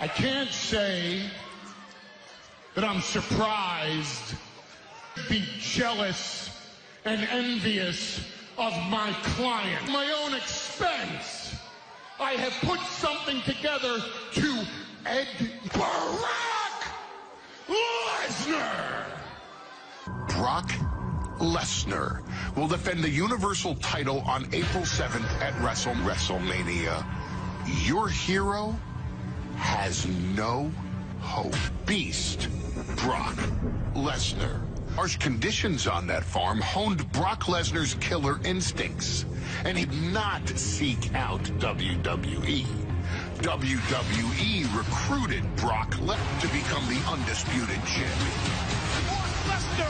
I can't say that I'm surprised, be jealous and envious of my client. At my own expense, I have put something together to Brock Lesnar. Brock Lesnar will defend the Universal title on April 7th at WrestleMania. Your hero has no hope. Beast Brock Lesnar. Harsh conditions on that farm honed Brock Lesnar's killer instincts, and he did not seek out WWE. WWE recruited Brock Lesnar to become the undisputed champion.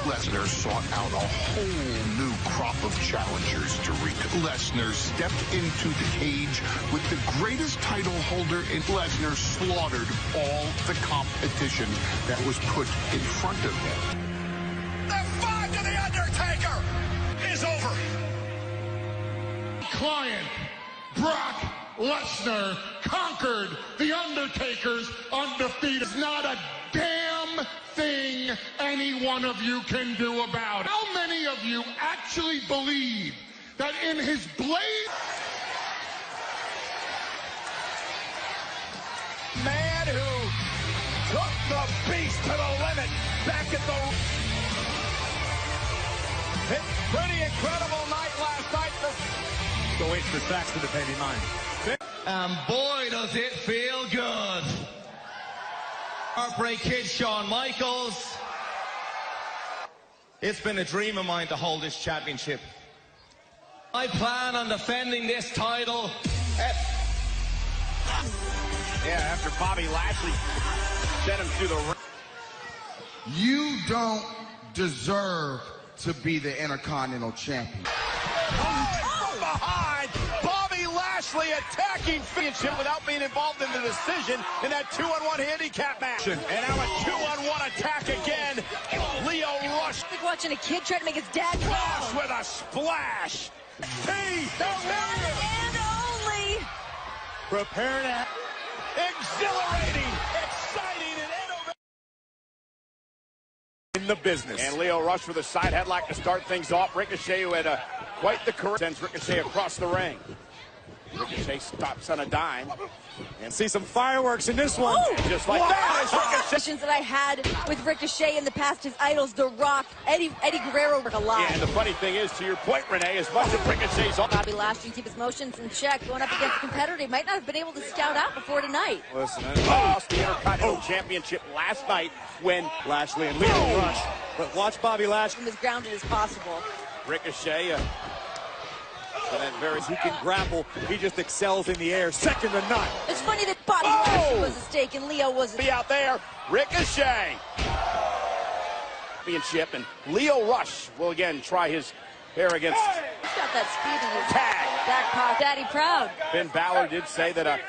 Lesnar sought out a whole new crop of challengers to reach. Lesnar stepped into the cage with the greatest title holder in. Lesnar slaughtered all the competition that was put in front of him. The fight to the Undertaker is over. Client Brock Lesnar conquered the Undertaker's undefeated. It's not a damn thing any one of you can do about it. How many of you actually believe that in his blade? Man who took the beast to the limit back at the... Pretty incredible night last night. Go wait for Saxton to pay me mine. And boy, does it feel good. Heartbreak Kid Shawn Michaels. It's been a dream of mine to hold this championship. I plan on defending this title. Yeah, after Bobby Lashley sent him to the ring. You don't deserve to be the Intercontinental Champion. From behind, Bobby Lashley attacking championship without being involved in the decision in that 2-on-1 handicap match. And now a 2-on-1 attack again. Lio Rush. Like watching a kid try to make his dad Rush proud. with a splash. The one and only. Prepare to... Exhilarating, exciting, and innovative in the business. And Lio Rush with a side headlock to start things off. Ricochet, who had quite the career, sends Ricochet across the ring. Ricochet stops on a dime. And see some fireworks in this one. And just like that is Ricochet. That I had with Ricochet in the past, his idols, The Rock, Eddie Guerrero, work a lot. Yeah, and the funny thing is, to your point, Renee, as much as Ricochet's on... Bobby Lashley keep his motions in check, going up against a competitor he might not have been able to scout out before tonight. Listen, lost the Intercontinental Championship last night when Lashley and Lio Rush. But watch Bobby Lashley. As grounded as possible. Ricochet, and then he can grapple. He just excels in the air, second to none. It's funny that Bobby Lashley was a stake and Lio wasn't. Be out there, Ricochet. Championship, and Lio Rush will again try his hair against. He's got that speed in his tag. Back pocket. Daddy proud. Finn Balor did say that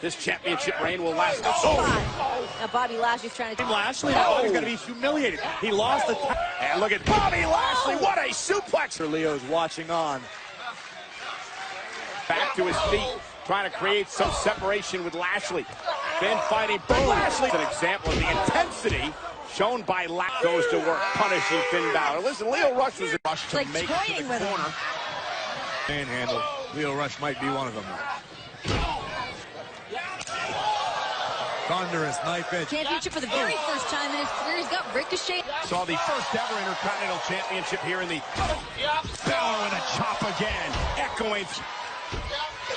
this championship reign will last. Now Bobby Lashley's trying to... Lashley, he's going to be humiliated. He lost the... And look at Bobby Lashley, what a suplex. Leo's watching on. Back to his feet, trying to create some separation with Lashley. Finn fighting Lashley. An example of the intensity shown by Lashley. Goes to work, punishing Finn Balor. Listen, Lio Rush was a rush to like make it to the corner. Manhandle. Lio Rush might be one of them. Thunderous knife edge. Championship for the very first time in his career. He's got Ricochet. Saw the first ever Intercontinental Championship here in the... Balor with a chop again, echoing...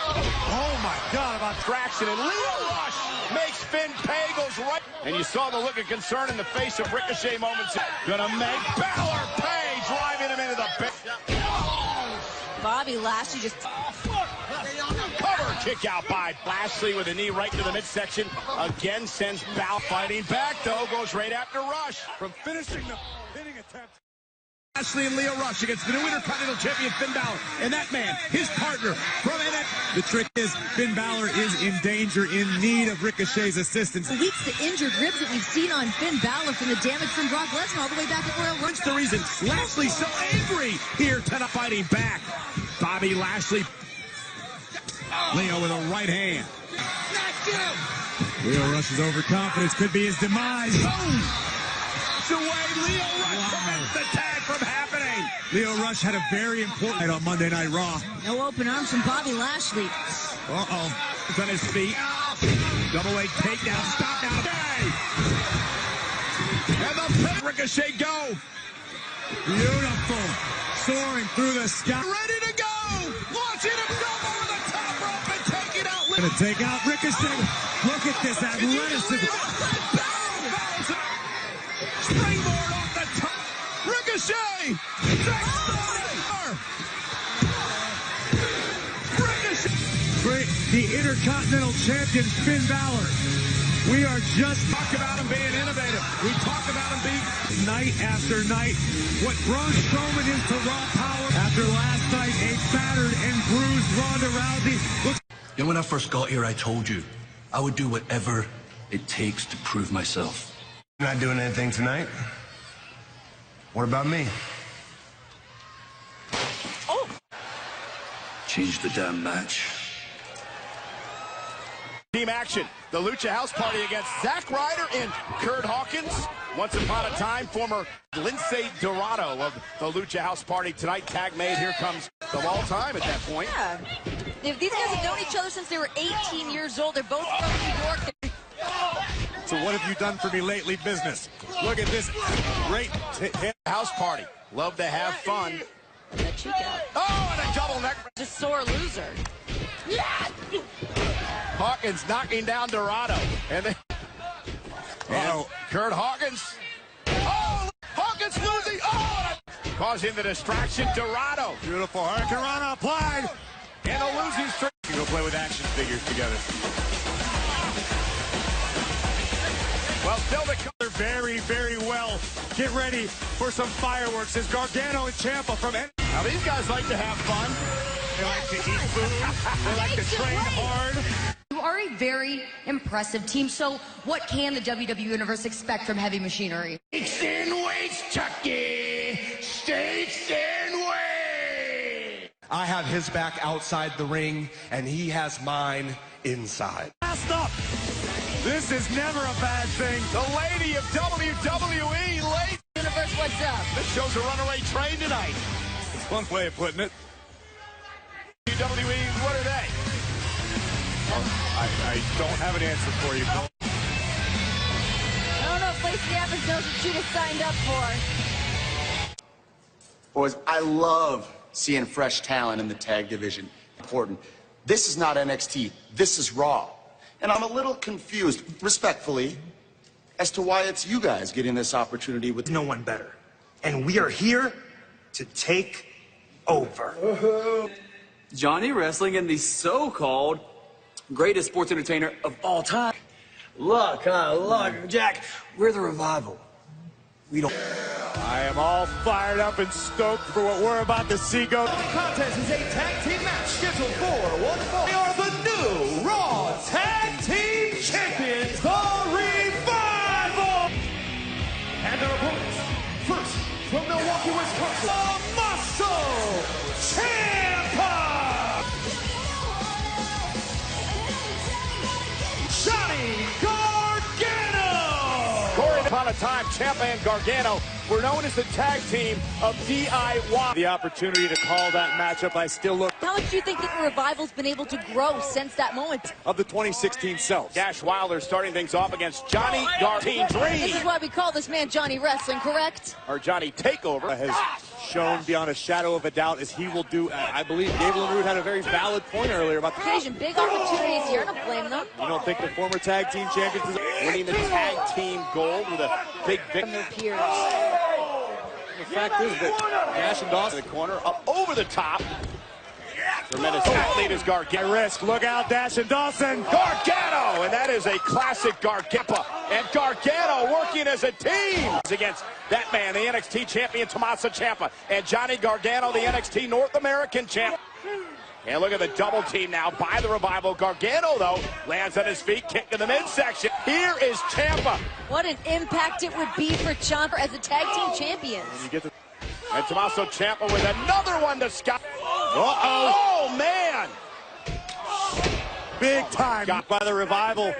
Oh my God, about traction, and Lio Rush makes Finn pay, goes right. And you saw the look of concern in the face of Ricochet moments. Gonna make Balor pay, driving him into the pit. Bobby Lashley just... Cover kick out by Lashley with a knee right to the midsection. Again sends Balor fighting back, though, goes right after Rush. From finishing the pinning attempt. Lashley and Lio Rush against the new Intercontinental Champion Finn Balor. And that man, his partner from NXT. The trick is Finn Balor is in danger, in need of Ricochet's assistance. Weeks the injured ribs that we've seen on Finn Balor from the damage from Brock Lesnar all the way back at Royal Rumble. The reason Lashley's so angry here tonight, fighting back. Bobby Lashley. Leo with a right hand. Leo Rush's overconfidence could be his demise. It's away. Leo Rush prevents the tag from happening. Leo Rush had a very important night on Monday Night Raw. No open arms from Bobby Lashley. He's on his feet. Double leg takedown. Stop now. And the Ricochet go. Beautiful. Soaring through the sky. Ready to go. Launching himself over the top rope and taking out. Gonna take out Ricochet. Look at this athleticism. Springboard off the top. Ricochet. Ricochet. The Intercontinental Champion Finn Balor. We are just talking about him being innovative. We talk about him being night after night. What Braun Strowman is to Raw Power after last night, a battered and bruised Ronda Rousey. You know, when I first got here, I told you I would do whatever it takes to prove myself. You're not doing anything tonight? What about me? Oh! Change the damn match. Team action. The Lucha House Party against Zack Ryder and Kurt Hawkins. Once upon a time, former Lindsay Dorado of the Lucha House Party. Tonight, tag made. Here comes the all-time at that point. Yeah. If these guys have known each other since they were 18 years old. They're both from New York. So what have you done for me lately, business? Look at this great House Party. Love to have fun. Oh, and a double neck. Just sore loser. Hawkins knocking down Dorado. And then Kurt Hawkins. Oh, Hawkins losing. Oh, causing the distraction. Dorado. beautiful Hurricanrana applied. And a losing streak. You go play with action figures together. Well, still the They're very, very well. Get ready for some fireworks as Gargano and Ciampa from... Now, these guys like to have fun. They like to eat food. They like to train hard. You are a very impressive team, so what can the WWE Universe expect from Heavy Machinery? States and weights, Chucky. States and weights. I have his back outside the ring, and he has mine inside. Last up. This is never a bad thing. The lady of WWE, late. Universe, what's up? This shows a runaway train tonight. It's one way of putting it. WWE, what are they? I don't have an answer for you. I don't know if Lacey Evans knows what she just signed up for. Boys, I love seeing fresh talent in the tag division. Important. This is not NXT. This is Raw. And I'm a little confused, respectfully, as to why it's you guys getting this opportunity with no one better. And we are here to take over. Johnny Wrestling and the so-called greatest sports entertainer of all time. Look, Jack, we're the Revival. We don't... I am all fired up and stoked for what we're about to see go. The contest is a tag team match scheduled for one fall. They are the new Raw Tag Team Champions, the Revival! And their opponents, first from Milwaukee, Wisconsin, the Muscle Ciampa! Johnny Gargano! Upon a time, Ciampa and Gargano were known as the tag team of DIY. The opportunity to call that matchup, I still look... How much do you think that the Revival's been able to grow since that moment? Of the 2016 self. Dash Wilder starting things off against Johnny Gargano. This is why we call this man Johnny Wrestling, correct? Or Johnny Takeover. Has shown beyond a shadow of a doubt as he will do. I believe Gable and Rude had a very valid point earlier about the occasion. Big opportunities here. I don't blame them. You don't think the former tag team champions is winning the tag team gold with a big victory? Their peers. The fact is that Dash and Dawson in the corner, up over the top. Tremendous athlete is Gargano. Risk. Look out, Dash and Dawson. Gargano, and that is a classic Gargano. And Gargano working as a team against that man, the NXT champion Tommaso Ciampa, and Johnny Gargano, the NXT North American champ. And look at the double team now by the Revival. Gargano, though, lands on his feet, kicked to the midsection. Here is Ciampa. What an impact it would be for Ciampa as a tag team champions. And Tommaso Ciampa with another one to Scott. Oh, man. Big time. Got by the Revival,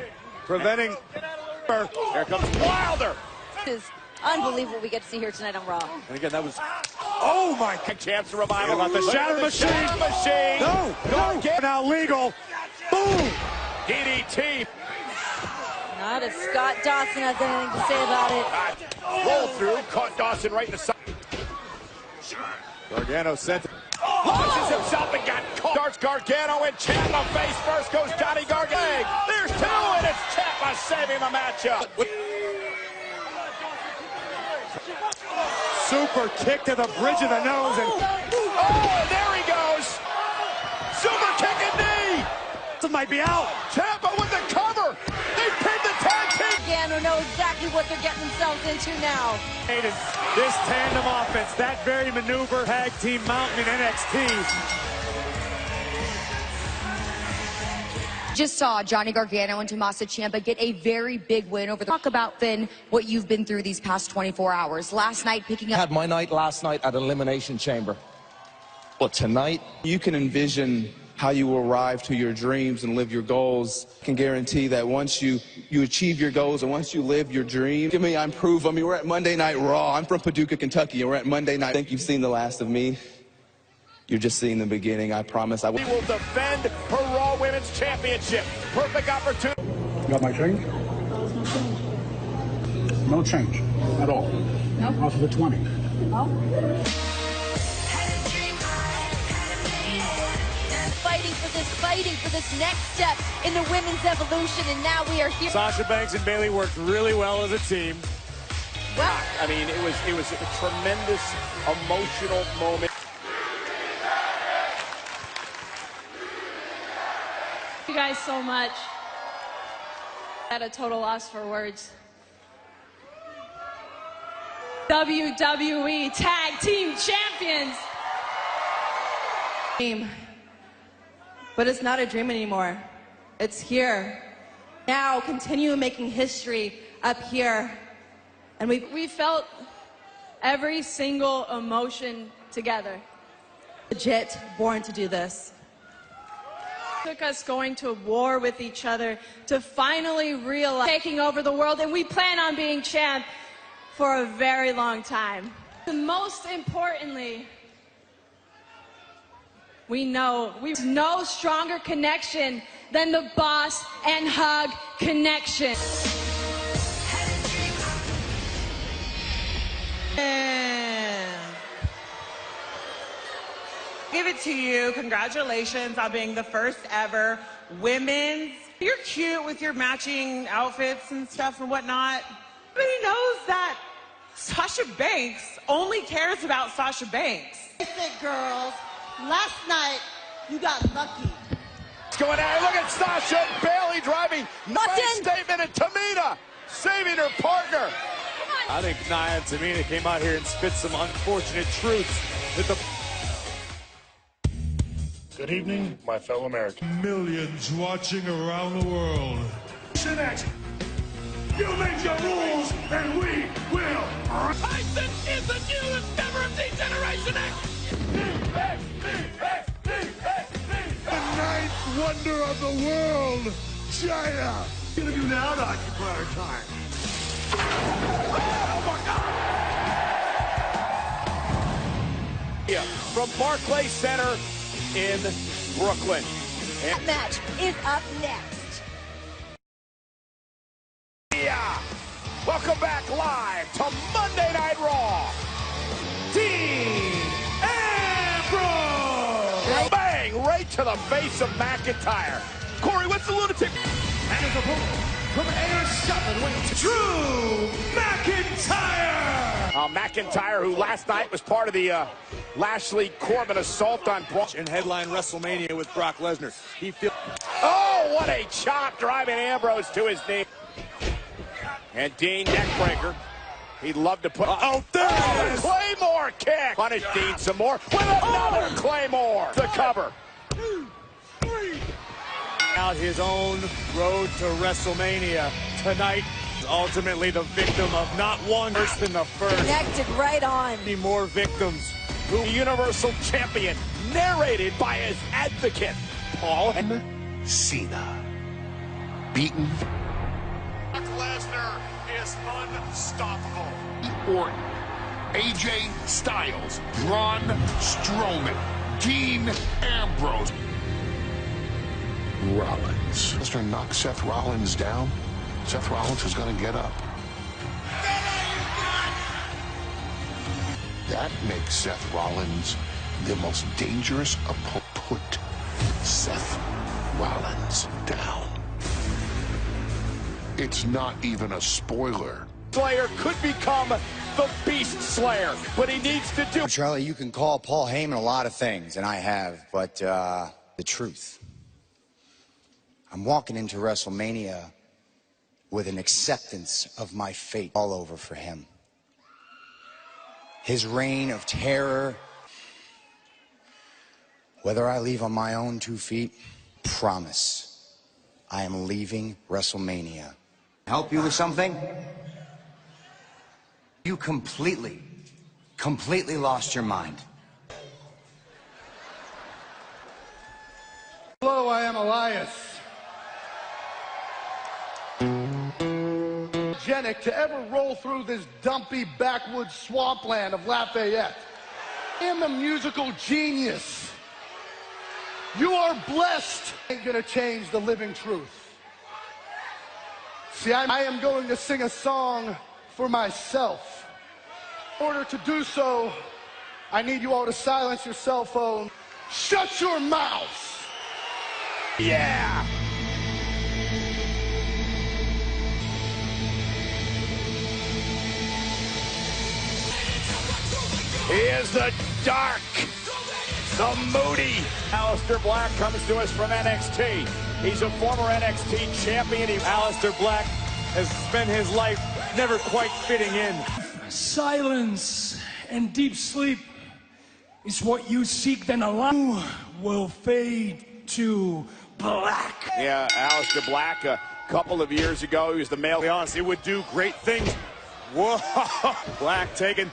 preventing her. Here comes Wilder. This is unbelievable we get to see here tonight on Raw. And again, that was... Oh, my... Chance Revival. About the Shatter Machine. Shatter Machine. No. Now legal. Boom. DDT. Not if Scott Dawson has anything to say about it. Roll through. Caught Dawson right in the side. Gargano sent... Launches himself and got caught. Starts Gargano and Ciampa face first goes Johnny Gargano. There's two and it's Ciampa saving the matchup. Super kick to the bridge of the nose and... Oh, there he goes. Super kick and knee. This might be out. Ciampa with the cover. They pinned the tag team. Gargano know exactly what they're getting themselves into now. This tandem offense, that very maneuver, tag team mountain in NXT. Just saw Johnny Gargano and Tommaso Ciampa get a very big win over the... Talk about, Finn, what you've been through these past 24 hours. Last night, picking up... I had my night last night at Elimination Chamber. But tonight, you can envision how you will arrive to your dreams and live your goals. I can guarantee that once you achieve your goals and once you live your dream, I'm proof. I mean, we're at Monday Night Raw. I'm from Paducah, Kentucky, and we're at Monday Night. I think you've seen the last of me. You're just seeing the beginning, I promise. He will defend her Raw Women's Championship. Perfect opportunity. Got my change? No change at all. No? Off of the 20. No? Fighting for this next step in the women's evolution, and now we are here. Sasha Banks and Bayley worked really well as a team. Well, I mean, it was a tremendous emotional moment. Thank you guys so much. At a total loss for words. WWE Tag Team Champions. But it's not a dream anymore. It's here. Now, continue making history up here. And we felt every single emotion together. Legit born to do this. It took us going to war with each other to finally realize taking over the world, and we plan on being champ for a very long time. And most importantly, we know there's no stronger connection than the boss and hug connection. Give it to you. Congratulations on being the first ever women's. You're cute with your matching outfits and stuff and whatnot. Everybody knows that Sasha Banks only cares about Sasha Banks. Face it, girls. Last night, you got lucky. It's going out. Look at Sasha Bayley driving. Nice statement, and Tamina saving her partner. I think Nia and Tamina came out here and spit some unfortunate truths that the... Good evening, my fellow Americans. Millions watching around the world. You make your rules, and we will. Tyson is the newest member of D-Generation X. The ninth wonder of the world, China. What are you gonna do now to occupy our time? Oh my God! Yeah, from Barclays Center in Brooklyn. That match is up next. Yeah. Welcome back live to Monday Night Raw. Dean Ambrose. Bang right to the face of McIntyre. Corey, what's the lunatic? And his opponent from AR7 went Drew McIntyre. McIntyre, who last night was part of the Lashley Corbin assault on Brock and headline WrestleMania with Brock Lesnar. Oh, what a chop driving Ambrose to his knee. And Dean neckbreaker. He'd love to put. There it is. Claymore kick. Punish Dean some more with another Claymore. The cover. 2, 3. Out his own road to WrestleMania tonight. Ultimately the victim of not one worse than the first. Connected right on. More victims. The Universal Champion, narrated by his advocate, Paul Cena. Beaten. Brock Lesnar is unstoppable. Orton. AJ Styles. Braun Strowman. Dean Ambrose. Rollins. Lesnar knocks Seth Rollins down. Seth Rollins is going to get up. That makes Seth Rollins the most dangerous opponent. Put Seth Rollins down. It's not even a spoiler. Slayer could become the Beast Slayer, but he needs to do. Charlie, you can call Paul Heyman a lot of things, and I have, but the truth. I'm walking into WrestleMania with an acceptance of my fate all over for him. His reign of terror. Whether I leave on my own 2 feet, promise I am leaving WrestleMania. Help you with something? You completely lost your mind. Hello, I am Elias. To ever roll through this dumpy backwoods swampland of Lafayette. I am a musical genius. You are blessed. Ain't gonna change the living truth. See, I am going to sing a song for myself. In order to do so, I need you all to silence your cell phone. Shut your mouth. Yeah. He is the dark, the moody. Aleister Black comes to us from NXT. He's a former NXT champion. Aleister Black has spent his life never quite fitting in. Silence and deep sleep is what you seek, then a life will fade to black. Yeah, Aleister Black, a couple of years ago, he was the male. To be honest, it would do great things. Whoa, Black taking.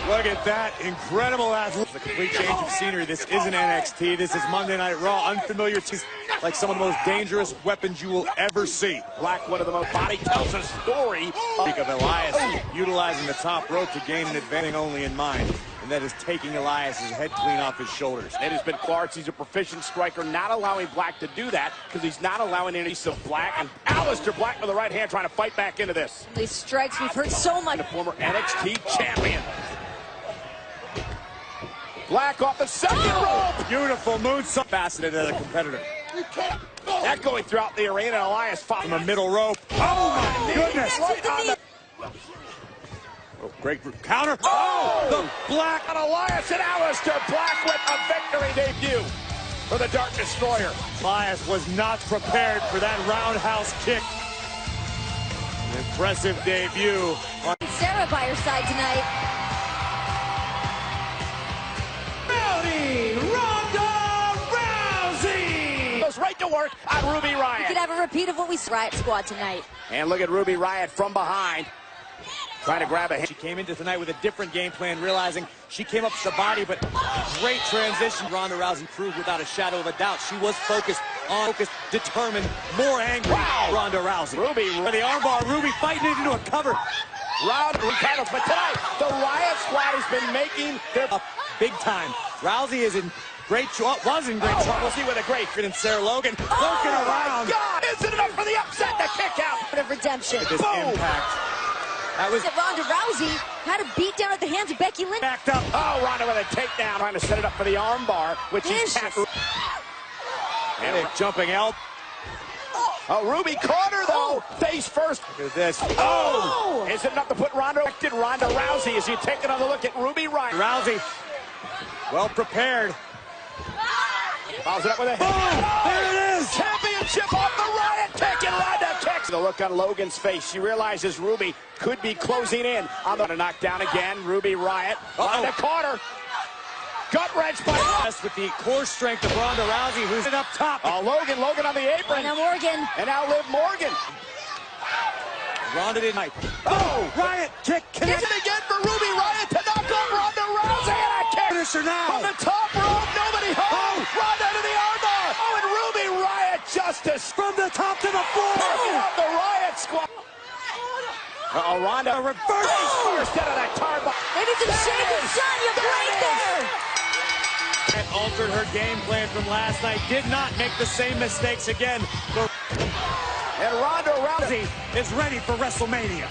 Look at that, incredible athlete. It's a complete change of scenery. This isn't NXT, this is Monday Night Raw. Unfamiliar to like some of the most dangerous weapons you will ever see. Black, one of the most body, tells a story of Elias utilizing the top rope to gain an advantage only in mind. And that is taking Elias's head clean off his shoulders. It has been Clark's, he's a proficient striker, not allowing Black to do that because he's not allowing any of Black. And Aleister Black with the right hand trying to fight back into this. These strikes, we've heard so much. The former NXT champion. Black off the second rope. Beautiful moonsault. Faceted as a competitor. That going throughout the arena. Elias fought from a middle rope. Oh my goodness. Oh, great counter. Oh, the Black on Elias and Aleister Black with a victory debut for the Dark Destroyer. Elias was not prepared for that roundhouse kick. An impressive debut. Sarah by her side tonight. Ronda Rousey! Goes right to work on Ruby Riott. We could have a repeat of what we saw Riott Squad tonight. And look at Ruby Riott from behind. Trying to grab a hand. She came into tonight with a different game plan, realizing she came up to the body, but great transition. Ronda Rousey proved without a shadow of a doubt she was focused, determined, more angry. Wow. Ronda Rousey. Ruby for the armbar. Ruby fighting it into a cover. Ronda titles, but tonight the Riott Squad has been making their big time. Rousey is in great was in great trouble. See with a great fit in Sarah Logan. Looking around. God, is it enough for the upset? The kick out. Of redemption. This impact. That was Ronda Rousey had a beat down at the hands of Becky Lynch. Backed up. Oh, Ronda with a takedown, trying to set it up for the armbar, which is and a jumping out. Oh, Ruby caught her though. Face first. Look at this. Oh! Is it enough to put Ronda Rousey as you take another look at Ruby Riott. Rousey, well prepared. Follows it up with a hit. Oh, there it is. Championship off the Riott kick, and Ronda kicks. The look on Logan's face. She realizes Ruby could be closing in. I'm going to knock down again. Ruby Riott. Ronda caught her. Gut wrench by with the core strength of Ronda Rousey, who's up top. Logan on the apron. And now Morgan. And now Liv Morgan. Ronda didn't. Oh, Riot kick connected again for Ruby Riot to knock off Ronda Rousey, and a kick. Finisher now. From the top rope, nobody home. Ronda to the armbar. Oh, and Ruby Riot justice From the top to the floor. Picking up the Riot squad. Ronda reverse instead of that tar bomb. Maybe some shaking sun. You break there. And altered her game plan from last night. Did not make the same mistakes again. And Ronda Rousey is ready for WrestleMania.